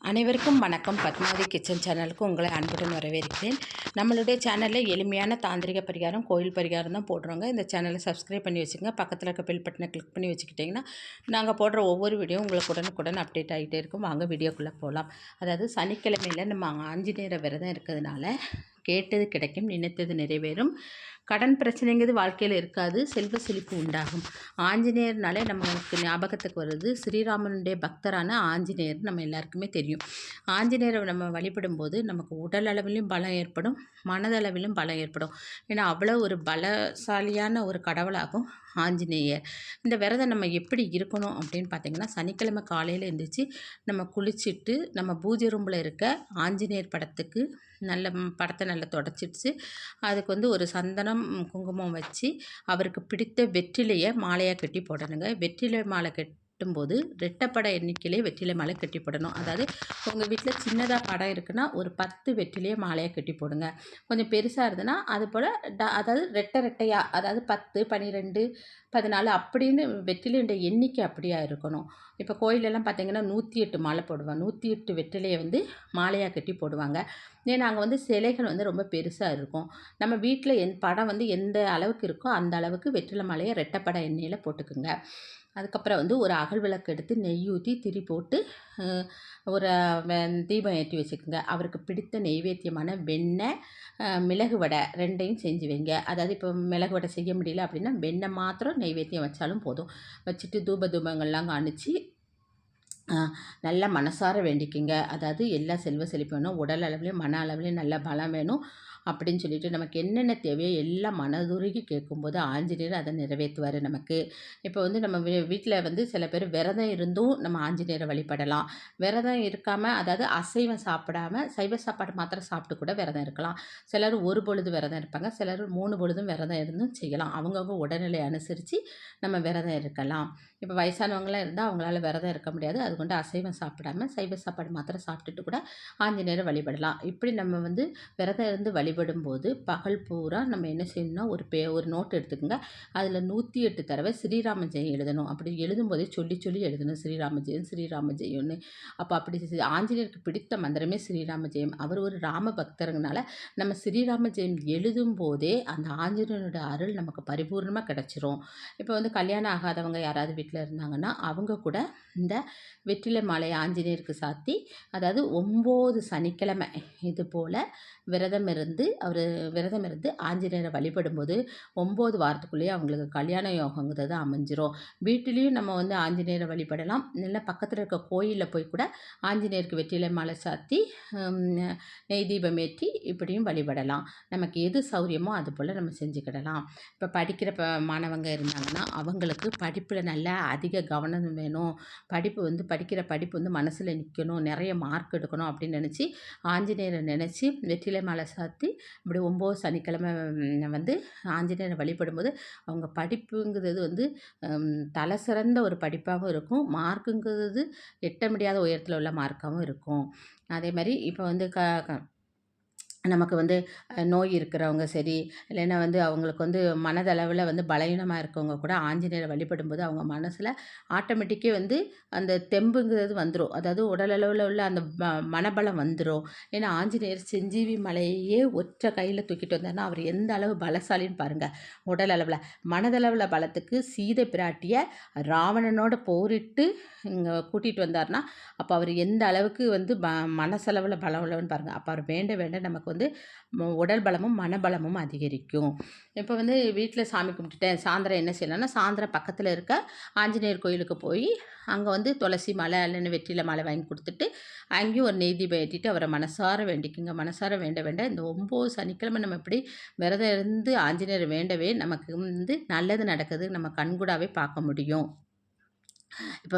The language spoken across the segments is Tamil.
அனைவருக்கும் வணக்கம். பத்மாவதி கிச்சன் சேனலுக்கு உங்களை அன்புடன் வரவேற்கிறேன். நம்மளுடைய சேனலில் எளிமையான தாந்திரிக பரிகாரம், கோயில் பரிகாரம் தான் போடுறோங்க. இந்த சேனலை சப்ஸ்கிரைப் பண்ணி வச்சுக்கோங்க. பக்கத்தில் இருக்க பெல் பட்டனை கிளிக் பண்ணி வச்சுக்கிட்டிங்கன்னா நாங்கள் போடுற ஒவ்வொரு வீடியோ உங்களுக்கு உடனுக்குடன் அப்டேட் ஆகிட்டே இருக்கும். வாங்க வீடியோக்குள்ளே போகலாம். அதாவது சனிக்கிழமையில் நம்ம ஆஞ்சநேயர் விரதம் இருக்கிறதுனால கேட்டது கிடைக்கும், நினைத்தது நிறைவேறும். கடன் பிரச்சனைங்கிறது வாழ்க்கையில் இருக்காது, செல்வ செழிப்பு உண்டாகும். ஆஞ்சநேயர்னாலே நமக்கு ஞாபகத்துக்கு வருது ஸ்ரீராமனுடைய பக்தரான ஆஞ்சநேயர் நம்ம எல்லாருக்குமே தெரியும். ஆஞ்சநேயரை நம்ம வழிபடும்போது நமக்கு உடல் அளவிலும் பலம் ஏற்படும், மனதளவிலும் பலம் ஏற்படும். ஏன்னா அவ்வளோ ஒரு பலசாலியான ஒரு கடவுளாகும் ஆஞ்சநேயர். இந்த விரதம் நம்ம எப்படி இருக்கணும் அப்படின்னு பார்த்திங்கன்னா, சனிக்கிழமை காலையில் எழுந்திரிச்சு நம்ம குளிச்சுட்டு நம்ம பூஜை ரூமில் இருக்க ஆஞ்சநேயர் படத்துக்கு படத்தை நல்லா தொடச்சிடுச்சு. அதுக்கு ஒரு சந்தனம் குங்குமம் வச்சு அவருக்கு பிடித்த வெற்றிலையை மாலையாக கட்டி போடணுங்க. வெற்றிலை மாலை கட்டும்போது ரெட்டப்படை எண்ணிக்கையிலே வெற்றிலை மாலை கட்டி போடணும். அதாவது உங்கள் வீட்டில் சின்னதாக படம் இருக்குன்னா ஒரு 10 வெற்றிலையை மாலையாக கட்டி போடுங்க. கொஞ்சம் பெருசாக இருந்ததுன்னா அது போல் அதாவது ரெட்டையாக, அதாவது 10, 12, 14 அப்படின்னு வெற்றிலையுடைய எண்ணிக்கை அப்படியா இருக்கணும். இப்போ கோயிலெல்லாம் பார்த்திங்கன்னா 108 மாலை போடுவாங்க. 108 வெற்றிலையை மாலையாக கட்டி போடுவாங்க. ஏன்னா அங்கே சிலைகள் ரொம்ப பெருசாக இருக்கும். நம்ம வீட்டில் படம் எந்த அளவுக்கு இருக்கோ அந்த அளவுக்கு வெற்றிலை மாலையை ரெட்டைப்படை எண்ணெயில் போட்டுக்குங்க. அதுக்கப்புறம் ஒரு அகல் விளக்கு எடுத்து நெய் ஊற்றி திரி போட்டு ஒரு தீபம் ஏற்றி வச்சுக்கோங்க. அவருக்கு பிடித்த நெய்வேத்தியமான வெண்ணெய், மிளகு வடை 2யும் செஞ்சு வைங்க. அதாவது இப்போ மிளகு வடை செய்ய முடியல அப்படின்னா வெண்ணெய் மாத்திரம் நெய்வேத்தியம் வச்சாலும் போதும். வச்சுட்டு தூபங்கள்லாம் காணிச்சு நல்லா மனசார வேண்டிக்குங்க. அதாவது எல்லா செல்வ செழிப்பு வேணும், உடல் அளவுலேயும் மன அளவுலேயும் நல்ல பலம் வேணும் அப்படின்னு சொல்லிட்டு நமக்கு என்னென்ன தேவையோ எல்லாம் மனதுருகி கேட்கும்போது ஆஞ்சநேயர் அதை நிறைவேற்றுவார் நமக்கு. இப்போ நம்ம வீட்டில் சில பேர் விரதம் இருந்தும் நம்ம ஆஞ்சநேயரை வழிபடலாம். விரதம் இருக்காமல், அதாவது அசைவம் சாப்பிடாமல் சைவ சாப்பாடு மாத்திரம் சாப்பிட்டு கூட விரதம் இருக்கலாம். சிலர் ஒரு பொழுது விரதம் இருப்பாங்க, சிலர் 3 பொழுதும் விரதம் இருந்தும் செய்யலாம். அவங்கவுங்க உடல்நிலை அனுசரித்து நம்ம விரதம் இருக்கலாம். இப்போ வயசானவங்களாம் இருந்தால் அவங்களால விரதம் இருக்க முடியாது, அது கொண்டு அசைவம் சாப்பிடாமல் சைவ சாப்பாடு மாத்திரம் சாப்பிட்டுட்டு கூட ஆஞ்சநேயரை வழிபடலாம். இப்படி நம்ம விரதம் இருந்து வழிபடும்போது பகல் பூரா நம்ம என்ன செய்யணும்னா ஒரு நோட் எடுத்துக்கோங்க. அதில் 108 தடவை ஸ்ரீராம ஜெயம் எழுதணும். அப்படி எழுதும்போதே சொல்லி சொல்லி எழுதணும், ஸ்ரீராம ஜெயம் ஸ்ரீராம ஜெயம்னு. அப்போ அப்படி ஆஞ்சநேயருக்கு பிடித்த மந்திரமே ஸ்ரீராம ஜெயம். அவர் ஒரு ராம பக்தருங்கனால நம்ம ஸ்ரீராம ஜெயம் எழுதும் போதே அந்த ஆஞ்சநேயனோட அருள் நமக்கு பரிபூர்ணமாக கிடச்சிரும். இப்போ கல்யாணம் ஆகாதவங்க யாராவது வீட்டில் இருந்தாங்கன்னா அவங்க கூட இந்த வெற்றிலை மாலையை ஆஞ்சநேயருக்கு சாத்தி, அதாவது 9 சனிக்கிழமை இது போல் விரதம் இருந்து ஆஞ்சநேயரை வழிபடும்போது 9 வாரத்துக்குள்ளேயே அவங்களுக்கு கல்யாண யோகங்கிறது அமைஞ்சிரும். வீட்டிலையும் நம்ம ஆஞ்சநேயரை வழிபடலாம், இல்லை பக்கத்தில் இருக்க கோயிலில் போய் கூட ஆஞ்சநேயருக்கு வெற்றிலை மாலை சாத்தி நெய் தீபம் ஏற்றி இப்படியும் வழிபடலாம். நமக்கு எது சௌரியமோ அது போல் நம்ம செஞ்சுக்கிடலாம். இப்போ படிக்கிற மாணவங்க இருந்தாங்கன்னா அவங்களுக்கு படிப்பில் நல்லா அதிக கவனம் வேணும். படிக்கிற படிப்பு மனசில் நிற்கணும், நிறைய மார்க் எடுக்கணும் அப்படின்னு நினச்சி ஆஞ்சநேயரை நினச்சி வெற்றிலை மாலை சாத்தி இப்படி 9 சனிக்கிழமை ஆஞ்சநேயரை வழிபடும்போது அவங்க படிப்புங்கிறது தலை சிறந்த ஒரு படிப்பாகவும் இருக்கும், மார்க்குங்கிறது எட்ட முடியாத உயரத்தில் உள்ள மார்க்காகவும் இருக்கும். அதே மாதிரி இப்போ நமக்கு நோய் இருக்கிறவங்க சரி, இல்லைன்னா அவங்களுக்கு மனதளவில் பலவீனமாக இருக்கவங்க கூட ஆஞ்சநேயரை வழிபடும்போது அவங்க மனசில் ஆட்டோமேட்டிக்கே அந்த தெம்புங்கிறது வந்துடும். அதாவது உடலளவில் உள்ள அந்த மனபலம் வந்துடும். ஏன்னா ஆஞ்சநேயர் செஞ்சீவி மலையே ஒற்றை கையில் தூக்கிட்டு வந்தார்னா அவர் எந்த அளவு பலசாலின்னு பாருங்கள். உடல் அளவில் மனதளவில் பலத்துக்கு சீதை பிராட்டியை ராவணனோட போரிட்டு இங்கே கூட்டிகிட்டு வந்தார்னா அப்போ அவர் எந்த அளவுக்கு மனசளவில் பலம் உள்ளவன்னு பாருங்கள். அப்போ அவர் வேண்ட வேண்ட நமக்கு உடல் பலமும் மனபலமும் அதிகரிக்கும். இப்போ வீட்டில் சாமி கும்பிட்டுட்டேன், சாயந்தரம் என்ன செய்யலாம்னா சாயந்தரம் பக்கத்தில் இருக்க ஆஞ்சநேயர் கோயிலுக்கு போய் அங்கே துளசி மாலை இல்லைன்னு வெற்றிலை மாலை வாங்கி கொடுத்துட்டு அங்கேயும் ஒரு நெய் தீபம் ஏற்றிட்டு அவரை மனசார வேண்டிக்குங்க. மனசார வேண்ட இந்த 9 சனிக்கிழமை நம்ம இப்படி விரதம் இருந்து ஆஞ்சநேயர் வேண்டவே நமக்கு நல்லது நடக்குது, நம்ம கண்கூடாவே பார்க்க முடியும். இப்போ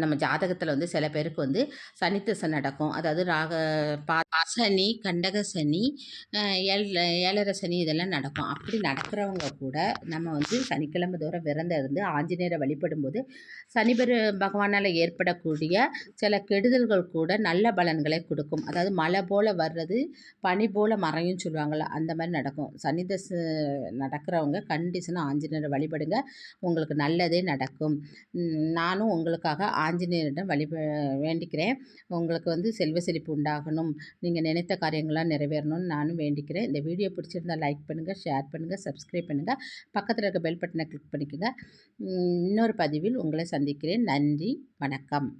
நம்ம ஜாதகத்தில் சில பேருக்கு சனி திசை நடக்கும். அதாவது சனி, கண்டக சனி, ஏழரை சனி இதெல்லாம் நடக்கும். அப்படி நடக்கிறவங்க கூட நம்ம சனிக்கிழமை தோறும் விரதம் இருந்து ஆஞ்சநேயரை வழிபடும்போது சனி பகவானால் ஏற்படக்கூடிய சில கெடுதல்கள் கூட நல்ல பலன்களை கொடுக்கும். அதாவது மழை போல் வர்றது பனி போல் மறையும் சொல்லுவாங்கள்ல, அந்த மாதிரி நடக்கும். சனி தசை நடக்கிறவங்க கண்டிஷனாக ஆஞ்சநேயரை வழிபடுங்க, உங்களுக்கு நல்லதே நடக்கும். நானும் உங்களுக்காக ஆஞ்சநேயரிடம் வேண்டிக்கிறேன். உங்களுக்கு வந்து செல்வ செழிப்பு உண்டாகணும், நீங்கள் நினைத்த காரியங்கள்லாம் நிறைவேறணும்னு நானும் வேண்டிக்கிறேன். இந்த வீடியோ பிடிச்சிருந்தால் லைக் பண்ணுங்கள், ஷேர் பண்ணுங்கள், சப்ஸ்கிரைப் பண்ணுங்கள், பக்கத்தில் இருக்க பெல் பட்டனை கிளிக் பண்ணிக்கோங்க. இன்னொரு பதிவில் உங்களை சந்திக்கிறேன். நன்றி, வணக்கம்.